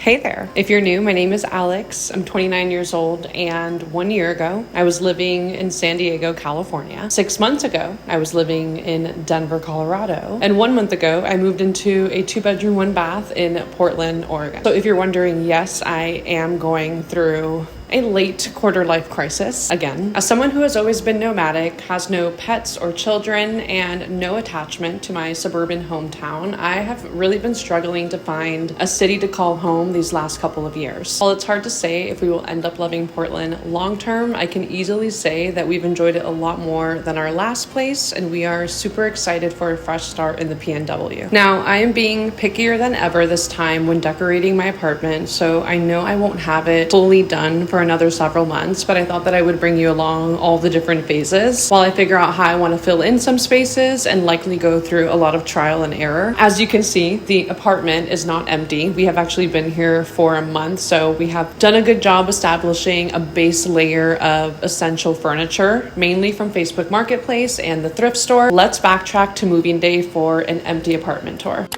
Hey there. If you're new, my name is Alex. I'm 29 years old, and 1 year ago, I was living in San Diego, California. 6 months ago, I was living in Denver, Colorado. And 1 month ago, I moved into a 2-bedroom, 1-bath in Portland, Oregon. So if you're wondering, yes, I am going through a late quarter life crisis again. As someone who has always been nomadic, has no pets or children, and no attachment to my suburban hometown, I have really been struggling to find a city to call home these last couple of years. While it's hard to say if we will end up loving Portland long term, I can easily say that we've enjoyed it a lot more than our last place, and we are super excited for a fresh start in the PNW. Now, I am being pickier than ever this time when decorating my apartment, so I know I won't have it fully done for another several months, but I thought that I would bring you along all the different phases while I figure out how I want to fill in some spaces and likely go through a lot of trial and error. As you can see, the apartment is not empty. We have actually been here for a month, so we have done a good job establishing a base layer of essential furniture, mainly from Facebook Marketplace and the thrift store. Let's backtrack to moving day for an empty apartment tour.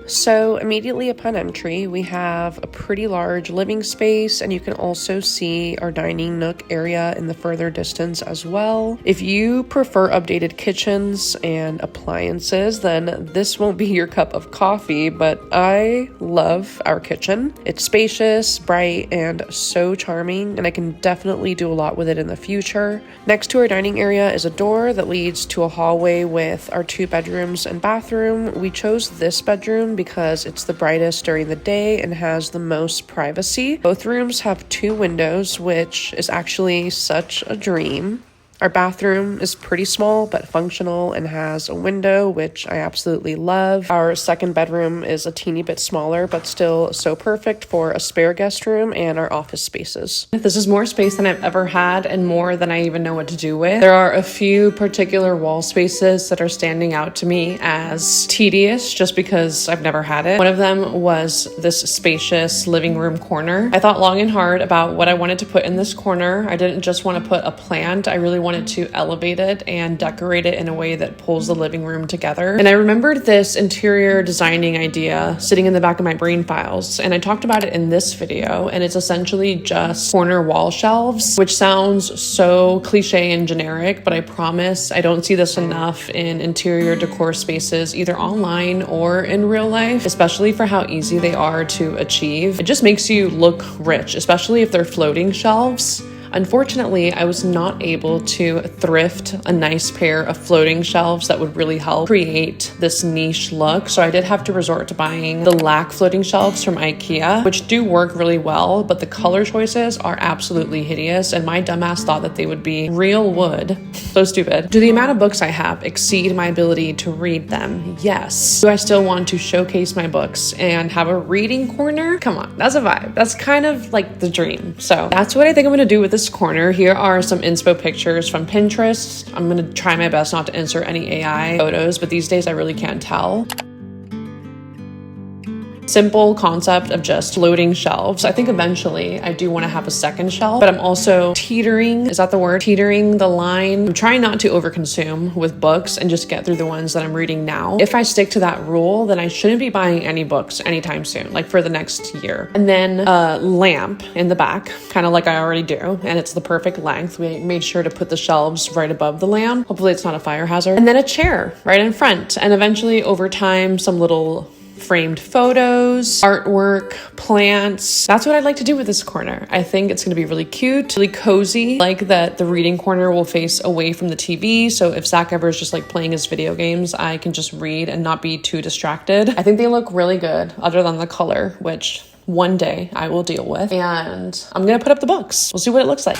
So immediately upon entry, we have a pretty large living space, and you can also see our dining nook area in the further distance as well. If you prefer updated kitchens and appliances, then this won't be your cup of coffee, but I love our kitchen. It's spacious, bright, and so charming, and I can definitely do a lot with it in the future. Next to our dining area is a door that leads to a hallway with our 2 bedrooms and bathroom. We chose this bedroom because it's the brightest during the day and has the most privacy. Both rooms have 2 windows, which is actually such a dream. Our bathroom is pretty small but functional and has a window, which I absolutely love. Our second bedroom is a teeny bit smaller, but still so perfect for a spare guest room and our office spaces. This is more space than I've ever had and more than I even know what to do with. There are a few particular wall spaces that are standing out to me as tedious just because I've never had it. One of them was this spacious living room corner. I thought long and hard about what I wanted to put in this corner. I didn't just want to put a plant. I really wanted to elevate it and decorate it in a way that pulls the living room together. And I remembered this interior designing idea sitting in the back of my brain files, and I talked about it in this video, and it's essentially just corner wall shelves, which sounds so cliche and generic, but I promise I don't see this enough in interior decor spaces, either online or in real life, especially for how easy they are to achieve. It just makes you look rich, especially if they're floating shelves. Unfortunately, I was not able to thrift a nice pair of floating shelves that would really help create this niche look. So I did have to resort to buying the lac floating shelves from IKEA, which do work really well, but the color choices are absolutely hideous. And my dumbass thought that they would be real wood. So stupid. Do the amount of books I have exceed my ability to read them? Yes. Do I still want to showcase my books and have a reading corner? Come on, that's a vibe. That's kind of like the dream. So that's what I think I'm gonna do with this corner. Here are some inspo pictures from Pinterest. I'm going to try my best not to insert any AI photos, but these days I really can't tell. Simple concept of just floating shelves. I think eventually I do want to have a second shelf, but I'm also teetering, is that the word? Teetering the line. I'm trying not to overconsume with books and just get through the ones that I'm reading now. If I stick to that rule, then I shouldn't be buying any books anytime soon, like for the next year. And then a lamp in the back, kind of like I already do, and it's the perfect length. We made sure to put the shelves right above the lamp. Hopefully it's not a fire hazard. And then a chair right in front. And eventually over time, some little framed photos, artwork, plants. That's what I'd like to do with this corner. I think it's going to be really cute, really cozy. Like that the reading corner will face away from the TV. So if Zach ever is just like playing his video games, I can just read and not be too distracted. I think they look really good other than the color, which one day I will deal with. And I'm going to put up the books. We'll see what it looks like.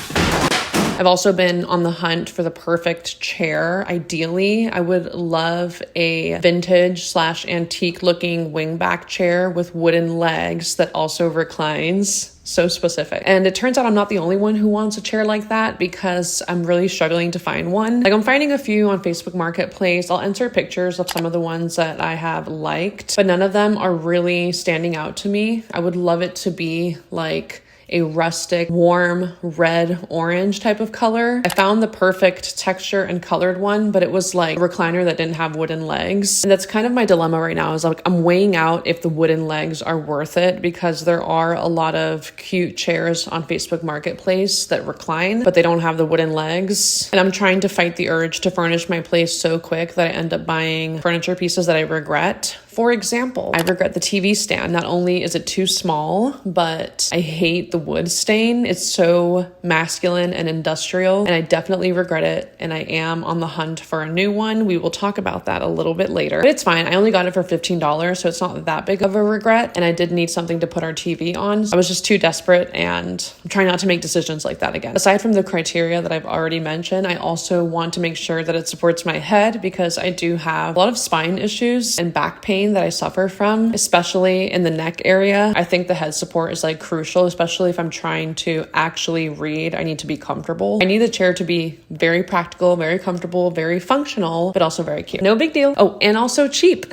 I've also been on the hunt for the perfect chair. Ideally, I would love a vintage/antique looking wingback chair with wooden legs that also reclines. So specific. And it turns out I'm not the only one who wants a chair like that because I'm really struggling to find one. Like I'm finding a few on Facebook Marketplace. I'll insert pictures of some of the ones that I have liked, but none of them are really standing out to me. I would love it to be like a rustic, warm, red, orange type of color. I found the perfect texture and colored one, but it was like a recliner that didn't have wooden legs. And that's kind of my dilemma right now, is like I'm weighing out if the wooden legs are worth it, because there are a lot of cute chairs on Facebook Marketplace that recline, but they don't have the wooden legs. And I'm trying to fight the urge to furnish my place so quick that I end up buying furniture pieces that I regret. For example, I regret the TV stand. Not only is it too small, but I hate the wood stain. It's so masculine and industrial, and I definitely regret it. And I am on the hunt for a new one. We will talk about that a little bit later. But it's fine. I only got it for $15, so it's not that big of a regret. And I did need something to put our TV on. I was just too desperate, and I'm trying not to make decisions like that again. Aside from the criteria that I've already mentioned, I also want to make sure that it supports my head, because I do have a lot of spine issues and back pain that I suffer from, especially in the neck area. I think the head support is like crucial, especially if I'm trying to actually read. I need to be comfortable. I need the chair to be very practical, very comfortable, very functional, but also very cute. No big deal. Oh, and also cheap.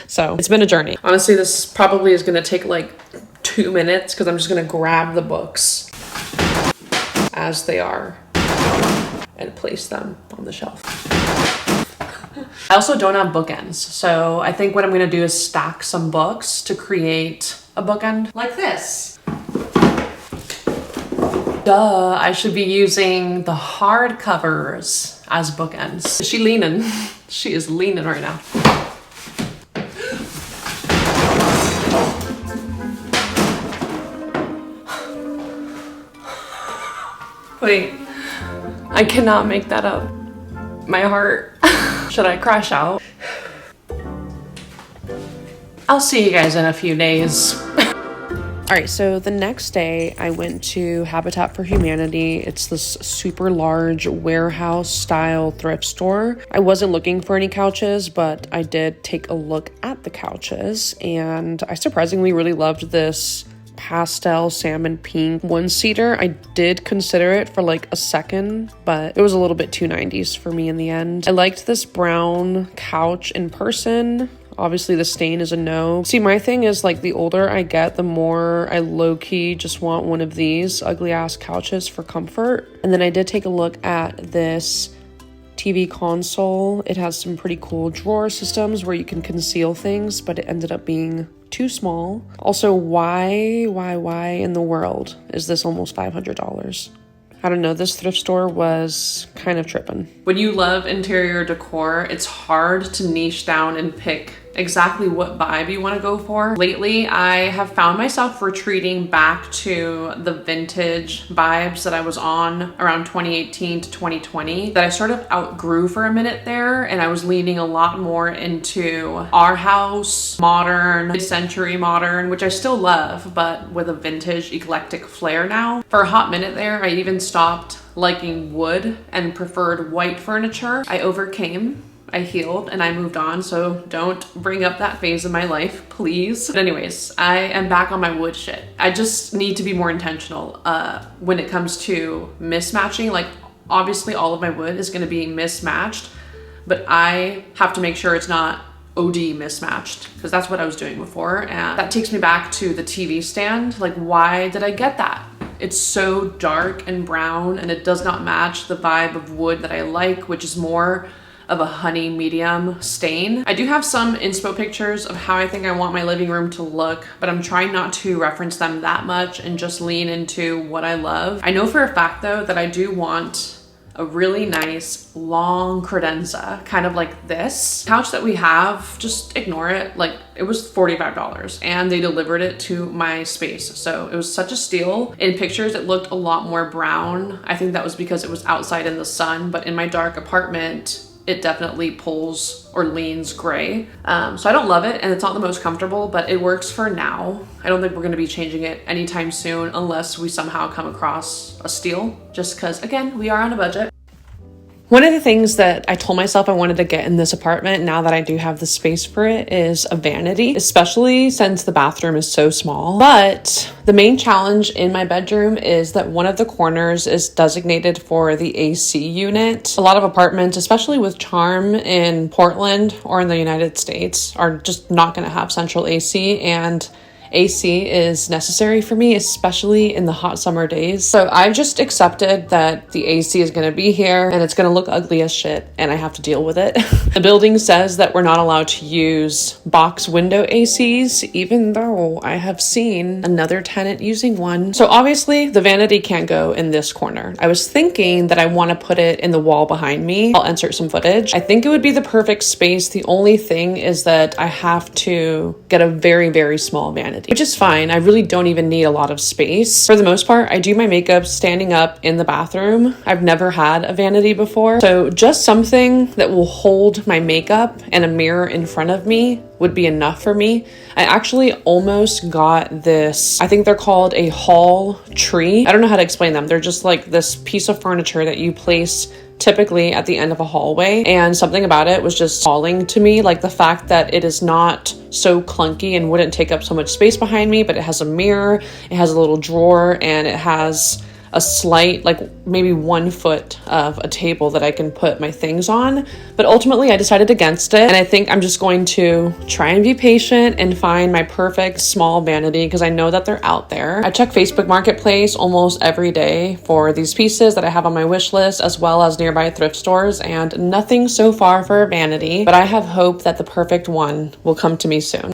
So it's been a journey. Honestly, this probably is going to take like 2 minutes, because I'm just going to grab the books as they are and place them on the shelf. I also don't have bookends, so I think what I'm going to do is stack some books to create a bookend like this. Duh, I should be using the hardcovers as bookends. Is she leaning? She is leaning right now. Wait, I cannot make that up. My heart. Should I crash out? I'll see you guys in a few days. All right, so the next day I went to Habitat for Humanity. It's this super large warehouse style thrift store. I wasn't looking for any couches, but I did take a look at the couches, and I surprisingly really loved this pastel salmon pink one-seater. I did consider it for like a second, but it was a little bit too 90s for me in the end. I liked this brown couch in person. Obviously the stain is a no. See, my thing is like the older I get, the more I low-key just want one of these ugly ass couches for comfort. And then I did take a look at this TV console. It has some pretty cool drawer systems where you can conceal things, but it ended up being too small. Also, why in the world is this almost $500? I don't know, this thrift store was kind of tripping. When you love interior decor, it's hard to niche down and pick exactly what vibe you want to go for. Lately, I have found myself retreating back to the vintage vibes that I was on around 2018 to 2020 that I sort of outgrew for a minute there, and I was leaning a lot more into our house, modern, mid-century modern, which I still love, but with a vintage eclectic flair now. For a hot minute there, I even stopped liking wood and preferred white furniture. I overcame, I healed, and I moved on, so don't bring up that phase of my life, please. But anyways, I am back on my wood shit. I just need to be more intentional when it comes to mismatching. Like, obviously all of my wood is going to be mismatched, but I have to make sure it's not OD mismatched, because that's what I was doing before. And that takes me back to the TV stand. Like, why did I get that? It's so dark and brown, and it does not match the vibe of wood that I like, which is more of a honey medium stain. I do have some inspo pictures of how I think I want my living room to look, but I'm trying not to reference them that much and just lean into what I love. I know for a fact though that I do want a really nice long credenza, kind of like this couch that we have. Just ignore it. Like, it was $45 and they delivered it to my space, so it was such a steal. In pictures it looked a lot more brown. I think that was because it was outside in the sun, but in my dark apartment it definitely pulls or leans gray. So I don't love it, and it's not the most comfortable, but it works for now. I don't think we're going to be changing it anytime soon unless we somehow come across a steal, just because, again, we are on a budget. One of the things that I told myself I wanted to get in this apartment, now that I do have the space for it, is a vanity, especially since the bathroom is so small. But the main challenge in my bedroom is that one of the corners is designated for the AC unit. A lot of apartments, especially with charm in Portland or in the United States, are just not going to have central AC, and AC is necessary for me, especially in the hot summer days. So I've just accepted that the AC is going to be here and it's going to look ugly as shit and I have to deal with it. The building says that we're not allowed to use box window ACs, even though I have seen another tenant using one. So obviously the vanity can't go in this corner. I was thinking that I want to put it in the wall behind me. I'll insert some footage. I think it would be the perfect space. The only thing is that I have to get a very, very small vanity, which is fine. I really don't even need a lot of space. For the most part, I do my makeup standing up in the bathroom. I've never had a vanity before. So just something that will hold my makeup and a mirror in front of me would be enough for me. I actually almost got this, I think they're called a hall tree. I don't know how to explain them. They're just like this piece of furniture that you place typically at the end of a hallway, and something about it was just calling to me, like the fact that it is not so clunky and wouldn't take up so much space behind me, but it has a mirror, it has a little drawer, and it has a slight, like maybe 1 foot of a table that I can put my things on. But ultimately I decided against it, and I think I'm just going to try and be patient and find my perfect small vanity, because I know that they're out there. I check Facebook Marketplace almost every day for these pieces that I have on my wish list, as well as nearby thrift stores, and nothing so far for a vanity, but I have hope that the perfect one will come to me soon.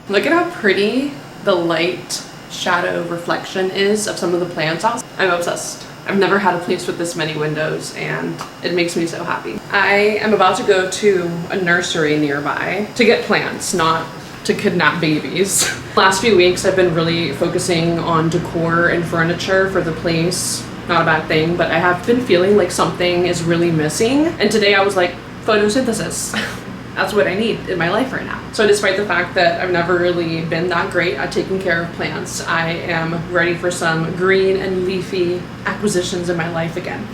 Look at how pretty the light shadow reflection is of some of the plants. I'm obsessed. I've never had a place with this many windows and it makes me so happy. I am about to go to a nursery nearby to get plants, not to kidnap babies. Last few weeks I've been really focusing on decor and furniture for the place. Not a bad thing, but I have been feeling like something is really missing. And today I was like, photosynthesis. That's what I need in my life right now. So despite the fact that I've never really been that great at taking care of plants, I am ready for some green and leafy acquisitions in my life again.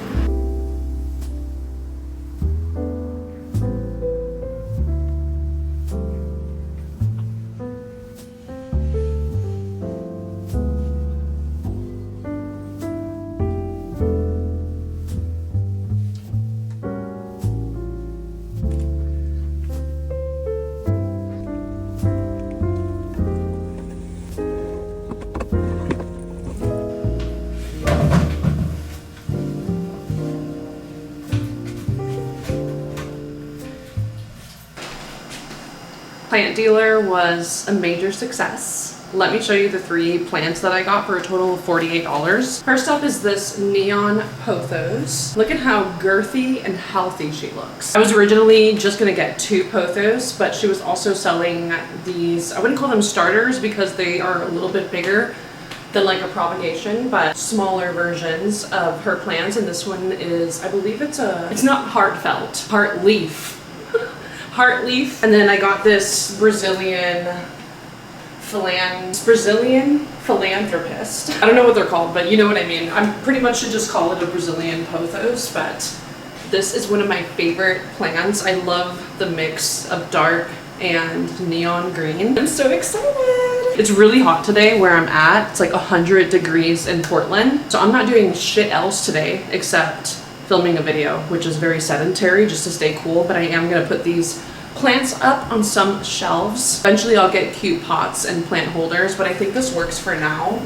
Plant dealer was a major success. Let me show you the 3 plants that I got for a total of $48. First up is this neon pothos. Look at how girthy and healthy she looks. I was originally just gonna get 2 pothos, but she was also selling these, I wouldn't call them starters because they are a little bit bigger than like a propagation, but smaller versions of her plants. And this one is, I believe it's not heartfelt, heart leaf. Heart leaf. And then I got this Brazilian philanthropist. I don't know what they're called, but you know what I mean. I pretty much should just call it a Brazilian pothos, but this is one of my favorite plants. I love the mix of dark and neon green. I'm so excited. It's really hot today where I'm at. It's like 100 degrees in Portland. So I'm not doing shit else today except filming a video, which is very sedentary just to stay cool, but I am gonna put these plants up on some shelves. Eventually I'll get cute pots and plant holders, but I think this works for now.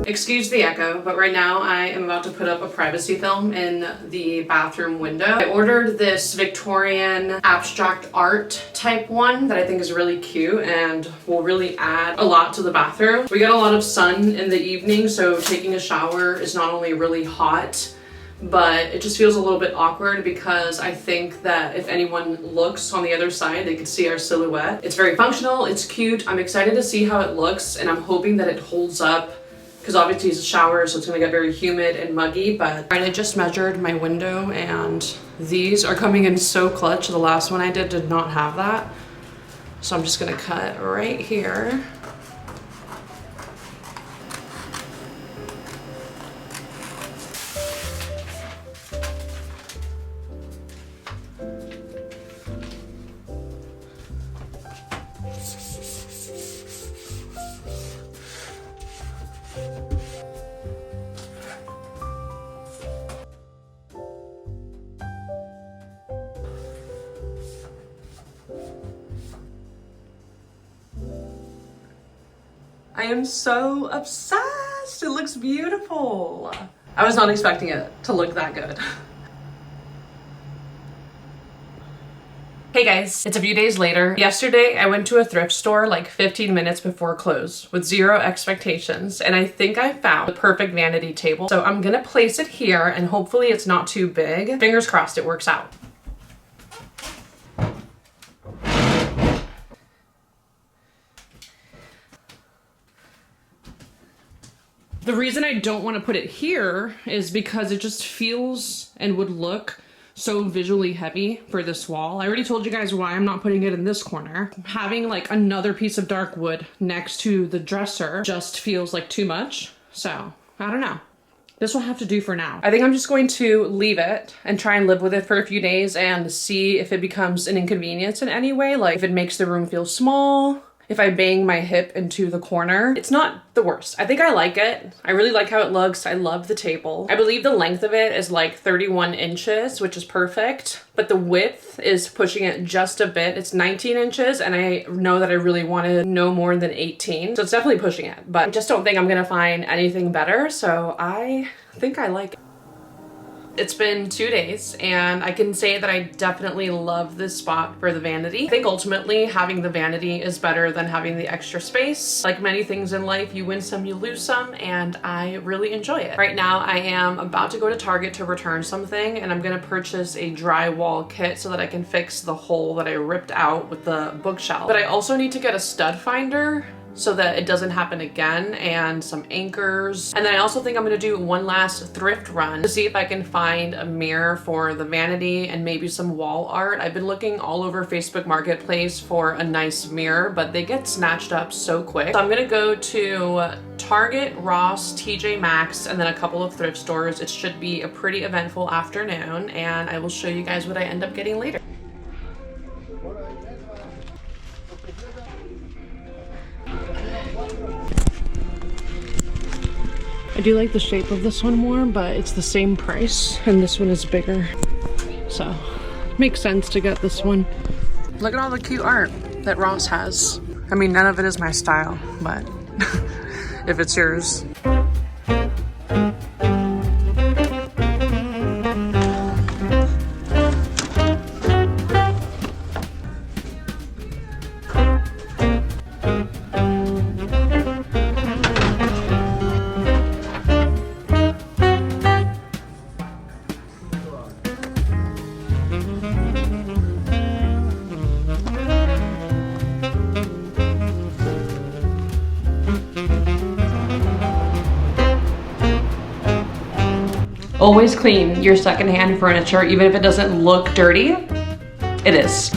Excuse the echo, but right now I am about to put up a privacy film in the bathroom window. I ordered this Victorian abstract art type one that I think is really cute and will really add a lot to the bathroom. We get a lot of sun in the evening, so taking a shower is not only really hot, but it just feels a little bit awkward because I think that if anyone looks on the other side, they could see our silhouette. It's very functional, it's cute. I'm excited to see how it looks, and I'm hoping that it holds up because obviously it's a shower, so it's gonna get very humid and muggy. But I just measured my window and these are coming in so clutch. The last one I did not have that. So I'm just gonna cut right here. I am so obsessed. It looks beautiful. I was not expecting it to look that good. Hey guys, it's a few days later. Yesterday, I went to a thrift store like 15 minutes before close with zero expectations, and I think I found the perfect vanity table. So I'm gonna place it here and hopefully it's not too big. Fingers crossed it works out. The reason I don't want to put it here is because it just feels and would look so visually heavy for this wall. I already told you guys why I'm not putting it in this corner. Having like another piece of dark wood next to the dresser just feels like too much. So I don't know. This will have to do for now. I think I'm just going to leave it and try and live with it for a few days and see if it becomes an inconvenience in any way. Like if it makes the room feel small, if I bang my hip into the corner. It's not the worst. I think I like it. I really like how it looks. I love the table. I believe the length of it is like 31 inches, which is perfect, but the width is pushing it just a bit. It's 19 inches, and I know that I really wanted no more than 18, so it's definitely pushing it, but I just don't think I'm gonna find anything better, so I think I like it. It's been 2 days and I can say that I definitely love this spot for the vanity. I think ultimately having the vanity is better than having the extra space. Like many things in life, you win some, you lose some, and I really enjoy it. Right now I am about to go to Target to return something, and I'm gonna purchase a drywall kit so that I can fix the hole that I ripped out with the bookshelf. But I also need to get a stud finder so that it doesn't happen again, and some anchors. And then I also think I'm gonna do one last thrift run to see if I can find a mirror for the vanity and maybe some wall art. I've been looking all over Facebook Marketplace for a nice mirror, but they get snatched up so quick. So I'm gonna go to Target, Ross, TJ Maxx, and then a couple of thrift stores. It should be a pretty eventful afternoon, and I will show you guys what I end up getting later. I do like the shape of this one more, but it's the same price and this one is bigger. So makes sense to get this one. Look at all the cute art that Ross has. I mean, none of it is my style, but if it's yours. Always clean your secondhand furniture, even if it doesn't look dirty. It is.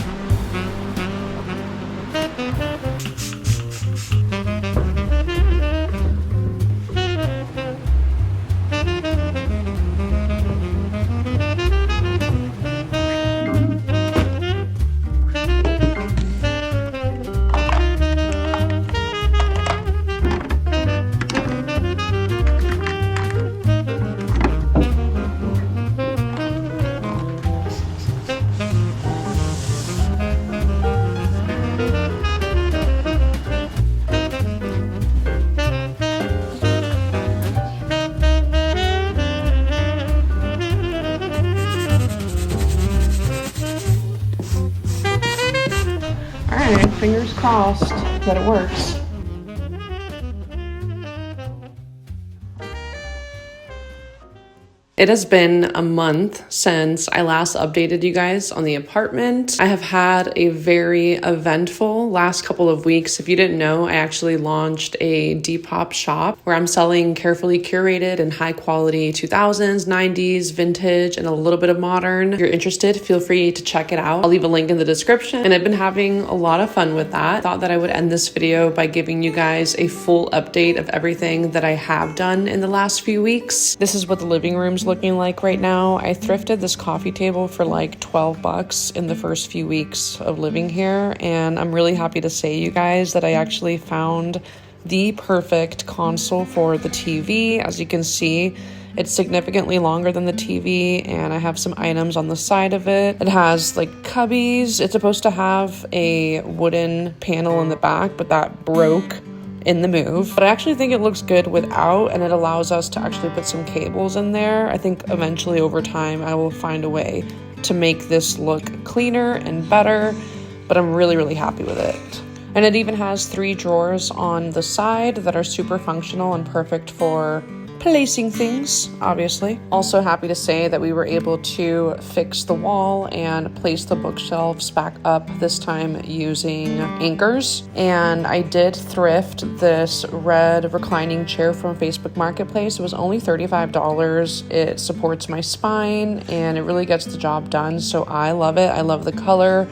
Okay, fingers crossed that it works. It has been a month since I last updated you guys on the apartment. I have had a very eventful last couple of weeks. If you didn't know, I actually launched a depop shop where I'm selling carefully curated and high quality 2000s, 90s, vintage, and a little bit of modern. If you're interested, feel free to check it out. I'll leave a link in the description, and I've been having a lot of fun with that. I thought that I would end this video by giving you guys a full update of everything that I have done in the last few weeks. This is what the living room's looking like right now. I thrifted this coffee table for like $12 in the first few weeks of living here, and I'm really happy to say, you guys, that I actually found the perfect console for the TV. As you can see, it's significantly longer than the TV, and I have some items on the side of it. It has like cubbies. It's supposed to have a wooden panel in the back, but that broke in the move. But I actually think it looks good without, and it allows us to actually put some cables in there. I think eventually over time I will find a way to make this look cleaner and better, but I'm really happy with it. And it even has 3 drawers on the side that are super functional and perfect for placing things, obviously. Also happy to say that we were able to fix the wall and place the bookshelves back up, this time using anchors. And I did thrift this red reclining chair from Facebook Marketplace. It was only $35. It supports my spine and it really gets the job done. So I love it. I love the color.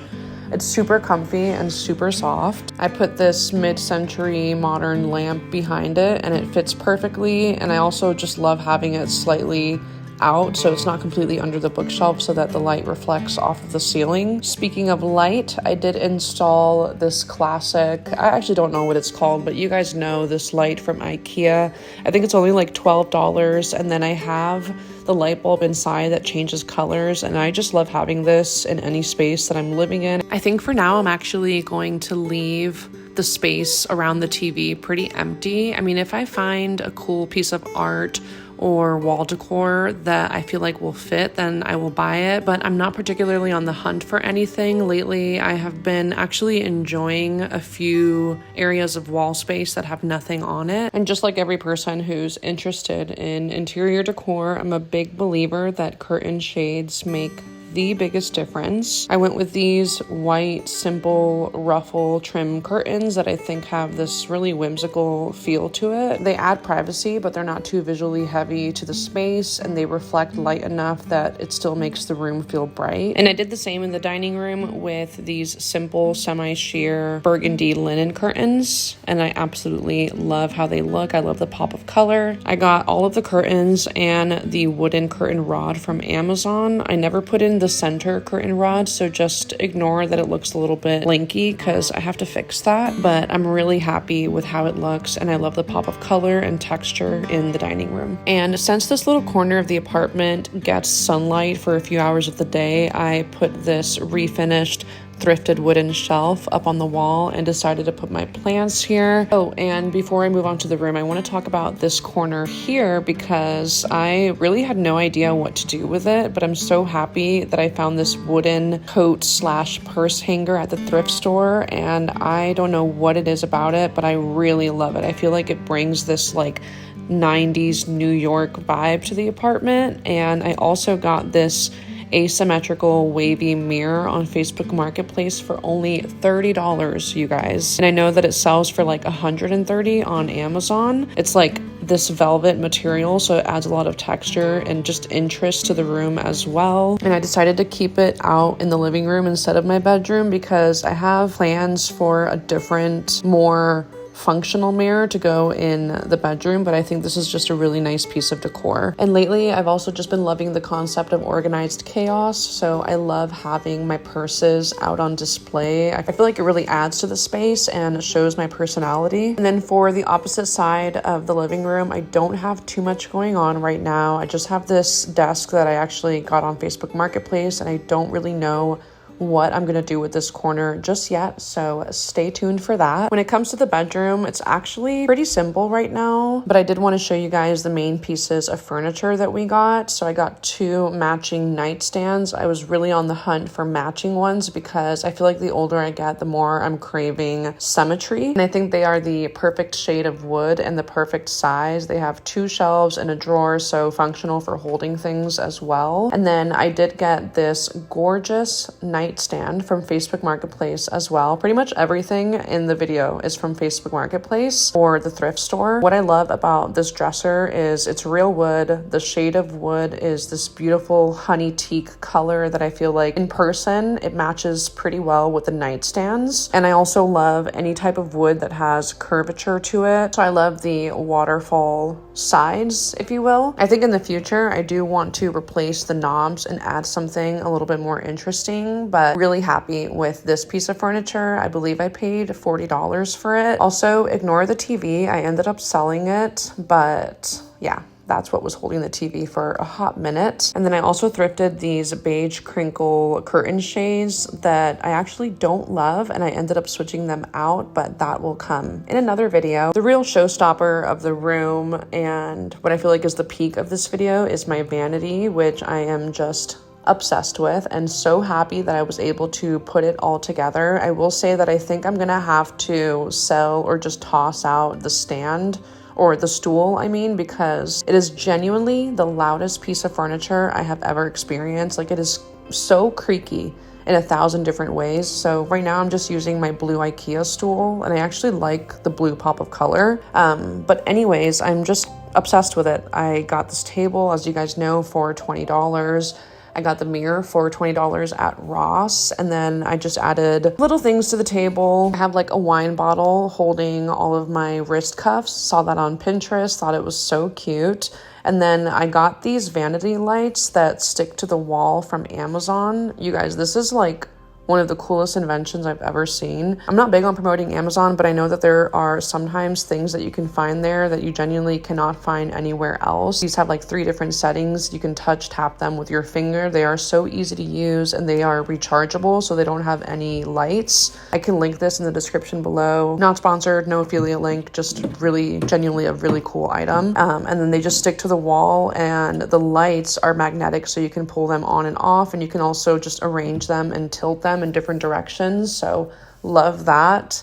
It's super comfy and super soft. I put this mid-century modern lamp behind it and it fits perfectly. And I also just love having it slightly out so it's not completely under the bookshelf so that the light reflects off of the ceiling. Speaking of light, I did install this classic, I actually don't know what it's called, but you guys know this light from IKEA. I think it's only like $12, and then I have the light bulb inside that changes colors, and I just love having this in any space that I'm living in. I think for now I'm actually going to leave the space around the TV pretty empty. I mean, if I find a cool piece of art or wall decor that I feel like will fit, then I will buy it. But I'm not particularly on the hunt for anything. Lately, I have been actually enjoying a few areas of wall space that have nothing on it. And just like every person who's interested in interior decor, I'm a big believer that curtain shades make the biggest difference. I went with these white, simple ruffle trim curtains that I think have this really whimsical feel to it. They add privacy, but they're not too visually heavy to the space, and they reflect light enough that it still makes the room feel bright. And I did the same in the dining room with these simple semi-sheer burgundy linen curtains, and I absolutely love how they look. I love the pop of color. I got all of the curtains and the wooden curtain rod from Amazon. I never put in the center curtain rod, so just ignore that it looks a little bit blinky because I have to fix that, but I'm really happy with how it looks, and I love the pop of color and texture in the dining room. And since this little corner of the apartment gets sunlight for a few hours of the day, I put this refinished thrifted wooden shelf up on the wall and decided to put my plants here. Oh, and before I move on to the room, I want to talk about this corner here because I really had no idea what to do with it, but I'm so happy that I found this wooden coat / purse hanger at the thrift store, and I don't know what it is about it, but I really love it. I feel like it brings this like 90s New York vibe to the apartment. And I also got this asymmetrical wavy mirror on Facebook Marketplace for only $30, you guys. And I know that it sells for like $130 on Amazon. It's like this velvet material, so it adds a lot of texture and just interest to the room as well. And I decided to keep it out in the living room instead of my bedroom because I have plans for a different, more functional mirror to go in the bedroom, but I think this is just a really nice piece of decor. And lately I've also just been loving the concept of organized chaos, so I love having my purses out on display. I feel like it really adds to the space and shows my personality. And then for the opposite side of the living room, I don't have too much going on right now. I just have this desk that I actually got on Facebook Marketplace, and I don't really know what I'm gonna do with this corner just yet, so stay tuned for that. When it comes to the bedroom, it's actually pretty simple right now, but I did want to show you guys the main pieces of furniture that we got. So I got 2 matching nightstands. I was really on the hunt for matching ones because I feel like the older I get, the more I'm craving symmetry. And I think they are the perfect shade of wood and the perfect size. They have 2 shelves and a drawer, so functional for holding things as well. And then I did get this gorgeous nightstand from Facebook Marketplace as well. Pretty much everything in the video is from Facebook Marketplace or the thrift store. What I love about this dresser is it's real wood. The shade of wood is this beautiful honey teak color that I feel like in person it matches pretty well with the nightstands. And I also love any type of wood that has curvature to it. So I love the waterfall sides, if you will. I think in the future I do want to replace the knobs and add something a little bit more interesting, but really happy with this piece of furniture. I believe I paid $40 for it. Also, ignore the TV. I ended up selling it, but yeah, that's what was holding the TV for a hot minute. And then I also thrifted these beige crinkle curtain shades that I actually don't love, and I ended up switching them out, but that will come in another video. The real showstopper of the room and what I feel like is the peak of this video is my vanity, which I am just obsessed with and so happy that I was able to put it all together. I will say that I think I'm gonna have to sell or just toss out the stand or the stool, I mean, because it is genuinely the loudest piece of furniture I have ever experienced. Like, it is so creaky in 1,000 different ways. So right now I'm just using my blue IKEA stool, and I actually like the blue pop of color. But anyways, I'm just obsessed with it. I got this table, as you guys know, for $20. I got the mirror for $20 at Ross, and then I just added little things to the table. I have like a wine bottle holding all of my wrist cuffs. Saw that on Pinterest, thought it was so cute. And then I got these vanity lights that stick to the wall from Amazon. You guys, this is like one of the coolest inventions I've ever seen. I'm not big on promoting Amazon, but I know that there are sometimes things that you can find there that you genuinely cannot find anywhere else. These have like 3 different settings. You can tap them with your finger. They are so easy to use, and they are rechargeable, so they don't have any lights. I can link this in the description below. Not sponsored, no affiliate link, just really genuinely a really cool item. And then they just stick to the wall, and the lights are magnetic, so you can pull them on and off, and you can also just arrange them and tilt them in different directions. So love that.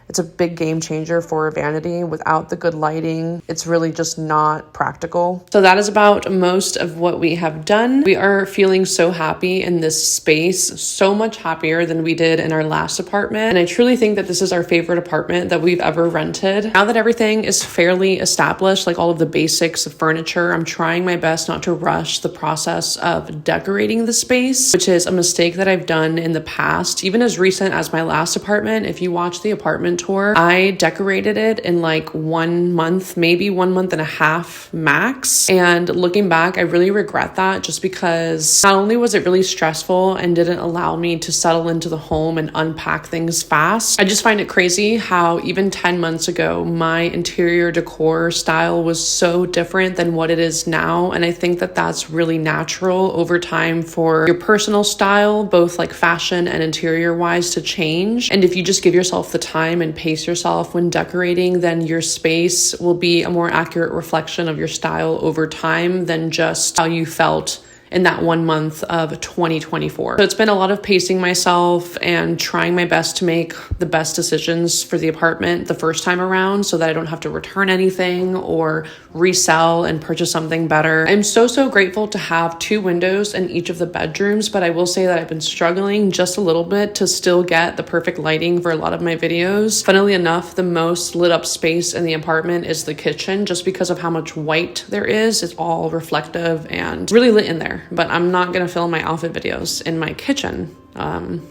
It's a big game changer for a vanity. Without the good lighting, it's really just not practical. So that is about most of what we have done. We are feeling so happy in this space, so much happier than we did in our last apartment. And I truly think that this is our favorite apartment that we've ever rented. Now that everything is fairly established, like all of the basics of furniture, I'm trying my best not to rush the process of decorating the space, which is a mistake that I've done in the past. Even as recent as my last apartment, if you watch the apartment tour, I decorated it in like 1 month, maybe 1 month and a half max. And looking back, I really regret that, just because not only was it really stressful and didn't allow me to settle into the home and unpack things fast, I just find it crazy how even 10 months ago, my interior decor style was so different than what it is now. And I think that that's really natural over time for your personal style, both like fashion and interior wise, to change. And if you just give yourself the time and pace yourself when decorating, then your space will be a more accurate reflection of your style over time than just how you felt in that 1 month of 2024. So it's been a lot of pacing myself and trying my best to make the best decisions for the apartment the first time around so that I don't have to return anything or resell and purchase something better. I'm so grateful to have 2 windows in each of the bedrooms, but I will say that I've been struggling just a little bit to still get the perfect lighting for a lot of my videos. Funnily enough, the most lit up space in the apartment is the kitchen, just because of how much white there is. It's all reflective and really lit in there. But I'm not gonna film my outfit videos in my kitchen.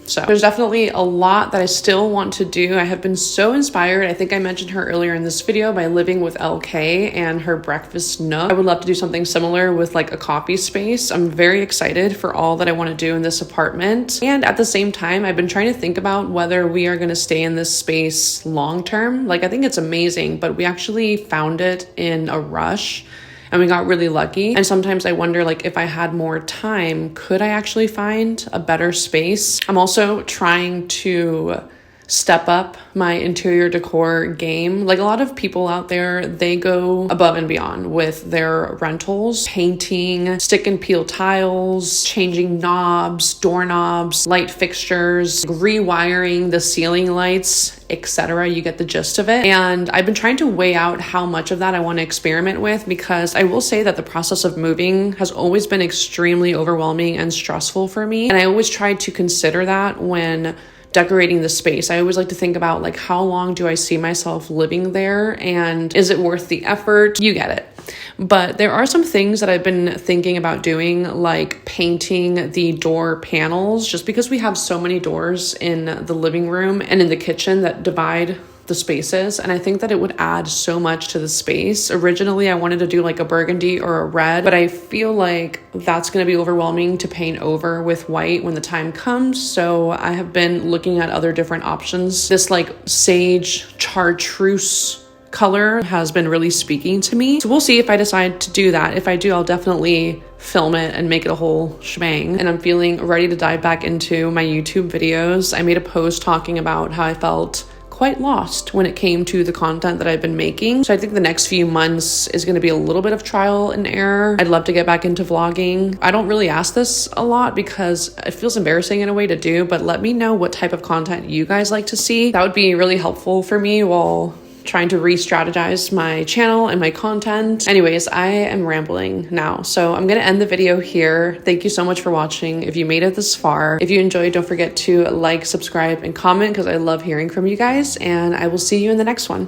So there's definitely a lot that I still want to do. I have been so inspired. I think I mentioned her earlier in this video by living with LK and her breakfast nook. I would love to do something similar with like a coffee space. I'm very excited for all that I want to do in this apartment. And at the same time, I've been trying to think about whether we are going to stay in this space long term. Like, I think it's amazing, but we actually found it in a rush. and we got really lucky. And sometimes I wonder, like, if I had more time, could I actually find a better space? I'm also trying to step up my interior decor game. Like a lot of people out there, they go above and beyond with their rentals, painting, stick and peel tiles, changing knobs, doorknobs, light fixtures, rewiring the ceiling lights, etc. You get the gist of it. And I've been trying to weigh out how much of that I want to experiment with, because I will say that the process of moving has always been extremely overwhelming and stressful for me. And I always try to consider that when decorating the space. I always like to think about, like, how long do I see myself living there, and is it worth the effort? You get it. But there are some things that I've been thinking about doing, like painting the door panels, just because we have so many doors in the living room and in the kitchen that divide the spaces, and I think that it would add so much to the space. Originally, I wanted to do like a burgundy or a red, but I feel like that's going to be overwhelming to paint over with white when the time comes. So I have been looking at other different options. This like sage chartreuse color has been really speaking to me. So we'll see if I decide to do that. If I do, I'll definitely film it and make it a whole shebang. And I'm feeling ready to dive back into my YouTube videos. I made a post talking about how I felt quite lost when it came to the content that I've been making. So I think the next few months is going to be a little bit of trial and error. I'd love to get back into vlogging. I don't really ask this a lot because it feels embarrassing in a way to do, but let me know what type of content you guys like to see. That would be really helpful for me while trying to re-strategize my channel and my content. Anyways, I am rambling now, so I'm gonna end the video here. Thank you so much for watching. If you made it this far, if you enjoyed, don't forget to like, subscribe, and comment, because I love hearing from you guys, and I will see you in the next one.